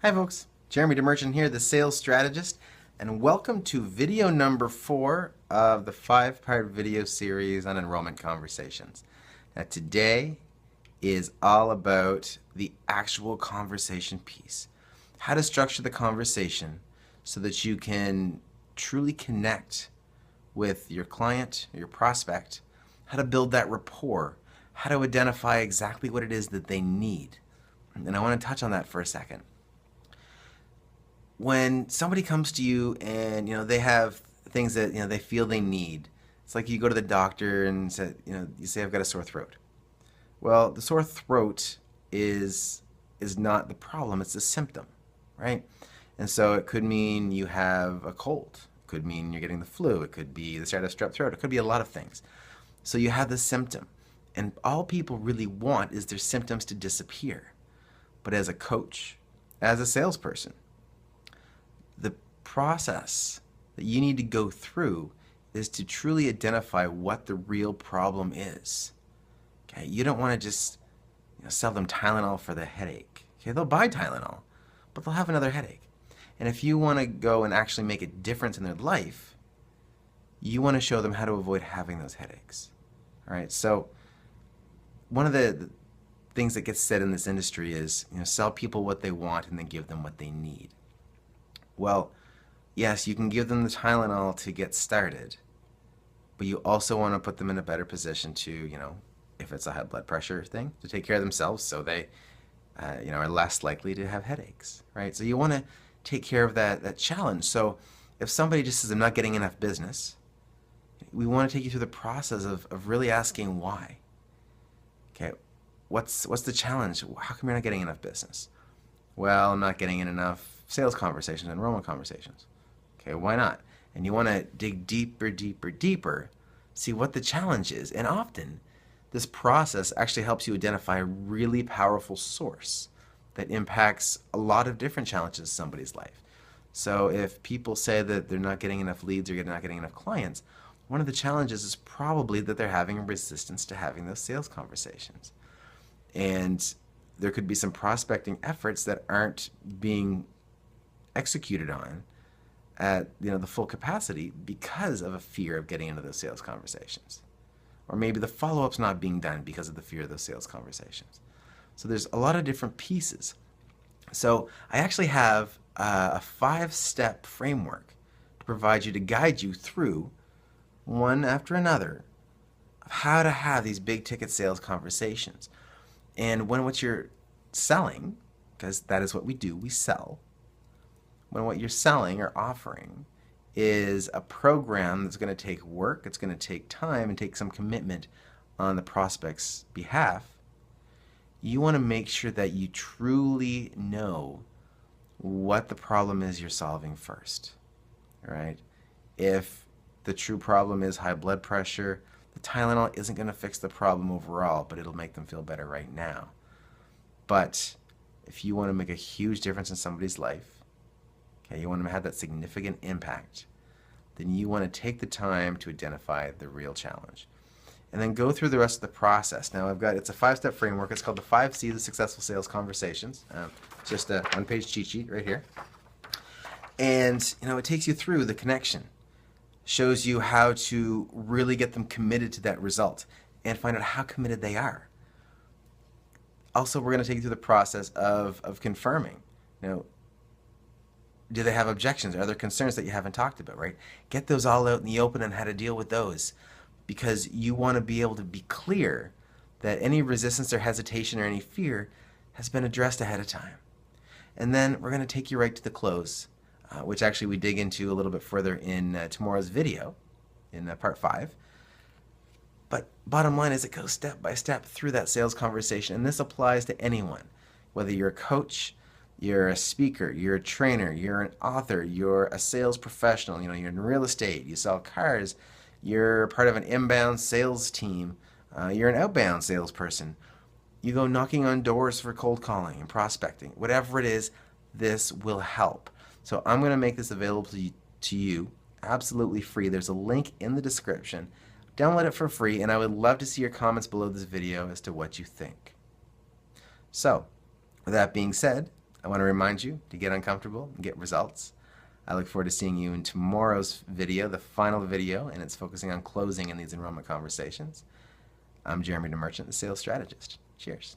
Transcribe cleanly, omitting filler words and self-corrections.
Hi folks, Jeremy DeMerchant here, the sales strategist, and welcome to video number 4 of the 5-part video series on enrollment conversations. Now today is all about the actual conversation piece. How to structure the conversation so that you can truly connect with your client, your prospect, how to build that rapport, how to identify exactly what it is that they need. And I want to touch on that for a second. When somebody comes to you and they have things that they feel they need, it's like you go to the doctor and say, you say I've got a sore throat. Well, the sore throat is not the problem, it's a symptom, right? And so it could mean you have a cold, it could mean you're getting the flu, it could be the start of strep throat, it could be a lot of things. So you have the symptom, and all people really want is their symptoms to disappear. But as a coach, as a salesperson, the process that you need to go through is to truly identify what the real problem is. Okay, you don't want to just sell them Tylenol for the headache. Okay, they'll buy Tylenol, but they'll have another headache. And if you want to go and actually make a difference in their life, you want to show them how to avoid having those headaches. All right, so one of the things that gets said in this industry is, sell people what they want and then give them what they need. Well, yes, you can give them the Tylenol to get started, but you also want to put them in a better position to, if it's a high blood pressure thing, to take care of themselves so they, are less likely to have headaches, right? So you want to take care of that challenge. So if somebody just says, I'm not getting enough business, we want to take you through the process of really asking why. Okay, what's the challenge? How come you're not getting enough business? Well, I'm not getting in enough sales conversations, enrollment conversations. Okay, why not? And you want to dig deeper, deeper, deeper, see what the challenge is. And often, this process actually helps you identify a really powerful source that impacts a lot of different challenges in somebody's life. So if people say that they're not getting enough leads or not getting enough clients, one of the challenges is probably that they're having a resistance to having those sales conversations. And there could be some prospecting efforts that aren't being executed on at the full capacity because of a fear of getting into those sales conversations. Or maybe the follow-up's not being done because of the fear of those sales conversations. So there's a lot of different pieces. So I actually have a 5-step framework to provide you, to guide you through one after another of how to have these big ticket sales conversations. And when what you're selling, because that is what we do, we sell, when what you're selling or offering is a program that's going to take work, it's going to take time and take some commitment on the prospect's behalf, you want to make sure that you truly know what the problem is you're solving first. All right? If the true problem is high blood pressure, the Tylenol isn't going to fix the problem overall, but it'll make them feel better right now. But if you want to make a huge difference in somebody's life, you want to have that significant impact, then you want to take the time to identify the real challenge. And then go through the rest of the process. Now it's a 5-step framework. It's called the 5 C's of Successful Sales Conversations. Just a one-page cheat sheet right here. And it takes you through the connection, shows you how to really get them committed to that result and find out how committed they are. Also, we're going to take you through the process of confirming, do they have objections? Are there concerns that you haven't talked about, right? Get those all out in the open and how to deal with those, because you want to be able to be clear that any resistance or hesitation or any fear has been addressed ahead of time. And then we're going to take you right to the close, which actually we dig into a little bit further in tomorrow's video, in part 5. But bottom line is it goes step by step through that sales conversation, and this applies to anyone, whether you're a coach, you're a speaker, you're a trainer, you're an author, you're a sales professional, you're in real estate, you sell cars, you're part of an inbound sales team, you're an outbound salesperson, you go knocking on doors for cold calling and prospecting, whatever it is, this will help. So I'm going to make this available to you absolutely free. There's a link in the description. Download it for free, and I would love to see your comments below this video as to what you think. So, with that being said, I want to remind you to get uncomfortable and get results. I look forward to seeing you in tomorrow's video, the final video, and it's focusing on closing in these enrollment conversations. I'm Jeremy DeMerchant, the sales strategist. Cheers.